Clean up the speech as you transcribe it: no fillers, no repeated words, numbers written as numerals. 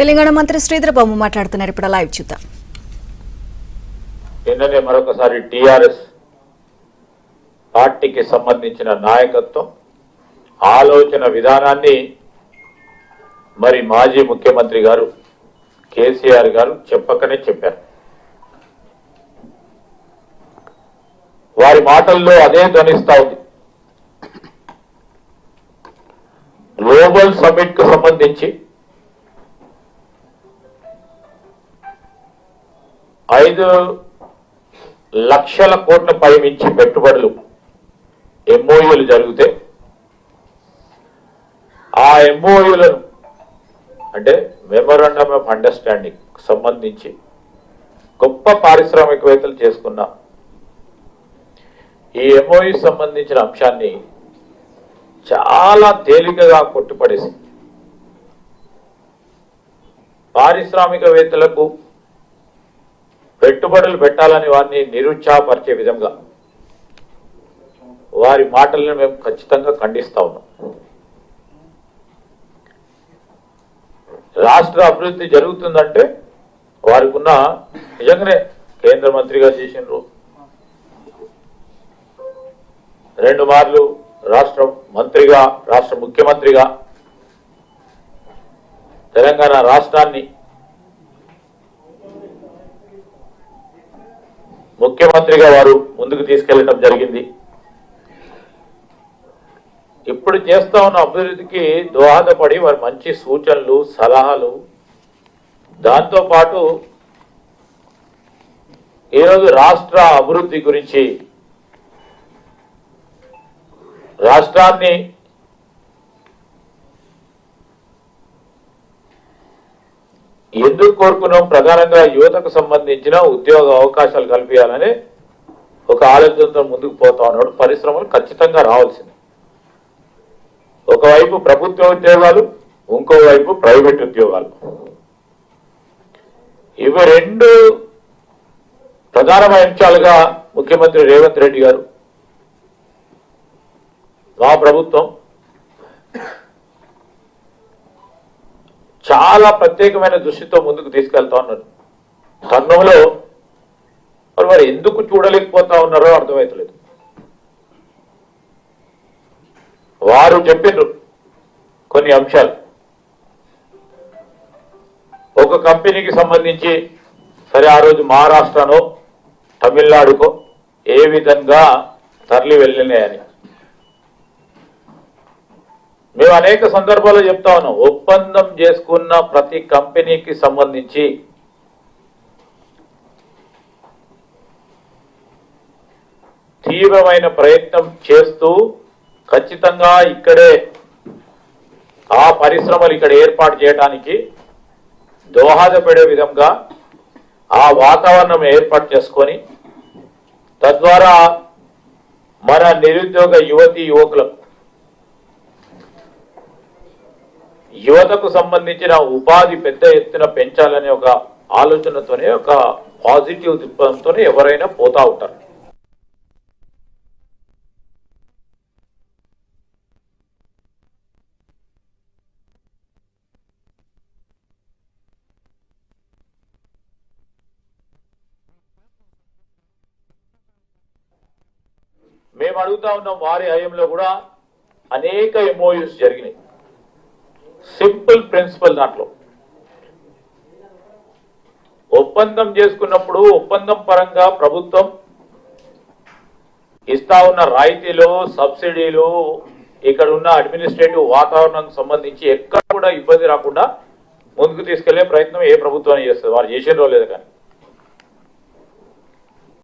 తెలంగాణ మంత్రి శ్రీధర్ బాబు మాట్లాడుతున్నారు. ఇప్పుడు లైవ్ చూద్దాం. నిన్ననే మరొకసారి టిఆర్ఎస్ పార్టీకి సంబంధించిన నాయకత్వం ఆలోచన విధానాన్ని మరి మాజీ ముఖ్యమంత్రి గారు కేసీఆర్ గారు చెప్పకనే చెప్పారు. వారి మాటల్లో అదే ధ్వనిస్తా ఉంది. గ్లోబల్ సమ్మిట్ కు సంబంధించి 5 లక్షల కోట్ల పైమించి పెట్టుబడులు ఎంఓయూలు జరిగితే ఆ ఎంఓయూలను అంటే మెమోరాండమ్ ఆఫ్ అండర్స్టాండింగ్ సంబంధించి గొప్ప పారిశ్రామికవేత్తలు చేసుకున్న ఈ ఎంఓయూ సంబంధించిన అంశాన్ని చాలా తేలికగా కొట్టిపడేసి పారిశ్రామికవేత్తలకు పెట్టుబడులు పెట్టాలని వారిని నిరుత్సాహపరిచే విధంగా వారి మాటలను మేము ఖచ్చితంగా ఖండిస్తా ఉన్నాం. రాష్ట్ర అభివృద్ధి జరుగుతుందంటే వారికి ఉన్న నిజంగానే కేంద్ర మంత్రిగా చేసినారు, 2 మార్లు రాష్ట్ర మంత్రిగా, రాష్ట్ర ముఖ్యమంత్రిగా తెలంగాణ రాష్ట్రాన్ని ముఖ్యమంత్రిగా వారు ముందుకు తీసుకెళ్లడం జరిగింది. ఇప్పుడు చేస్తా ఉన్న అభివృద్ధికి దోహదపడి వారి మంచి సూచనలు, సలహాలు, దాంతోపాటు ఈరోజు రాష్ట్ర అభివృద్ధి గురించి రాష్ట్రాన్ని ఎందుకు కోరుకున్నాం, ప్రధానంగా యువతకు సంబంధించిన ఉద్యోగ అవకాశాలు కల్పించాలని ఒక ఆలోచనతో ముందుకు పోతా ఉన్నాడు. పరిశ్రమలు ఖచ్చితంగా రావాల్సింది. ఒకవైపు ప్రభుత్వ ఉద్యోగాలు, ఇంకోవైపు ప్రైవేట్ ఉద్యోగాలు. ఇవి 2 ప్రధానమైన అంశాలుగా ముఖ్యమంత్రి రేవంత్ రెడ్డి గారు, మా ప్రభుత్వం చాలా ప్రత్యేకమైన దృష్టితో ముందుకు తీసుకెళ్తా ఉన్నారు. తరుణంలో వారు ఎందుకు చూడలేకపోతా ఉన్నారో అర్థమవుతలేదు. వారు చెప్పినారు కొన్ని అంశాలు. ఒక కంపెనీకి సంబంధించి సరే ఆ రోజు మహారాష్ట్రనో తమిళనాడుకో ఏ విధంగా తరలి వెళ్ళినాయని మేము అనేక సందర్భాల్లో చెప్తా ఉన్నాం. ఒప్పందం చేసుకున్న ప్రతి కంపెనీకి సంబంధించి తీవ్రమైన ప్రయత్నం చేస్తూ ఖచ్చితంగా ఇక్కడే ఆ పరిశ్రమలు ఇక్కడ ఏర్పాటు చేయడానికి దోహదపడే విధంగా ఆ వాతావరణం ఏర్పాటు చేసుకొని తద్వారా మన నిరుద్యోగ యువతీ యువకులకు, యువతకు సంబంధించిన ఉపాధి పెద్ద ఎత్తున పెంచాలనే ఒక ఆలోచనతోనే, ఒక పాజిటివ్ దృక్పథంతోనే ఎవరైనా పోతా ఉంటారు. మేము అడుగుతా ఉన్నాం, వారి హయాంలో కూడా అనేక ఎంఓయూస్ జరిగినాయి. సింపుల్ ప్రిన్సిపల్ దాంట్లో ఒప్పందం చేసుకున్నప్పుడు ఒప్పందం పరంగా ప్రభుత్వం ఇస్తా ఉన్న రాయితీలు, సబ్సిడీలు, ఇక్కడ ఉన్న అడ్మినిస్ట్రేటివ్ వాతావరణానికి సంబంధించి ఎక్కడ కూడా ఇబ్బంది రాకుండా ముందుకు తీసుకెళ్లే ప్రయత్నం ఏ ప్రభుత్వం చేస్తుంది. వారు చేసినో లేదు కానీ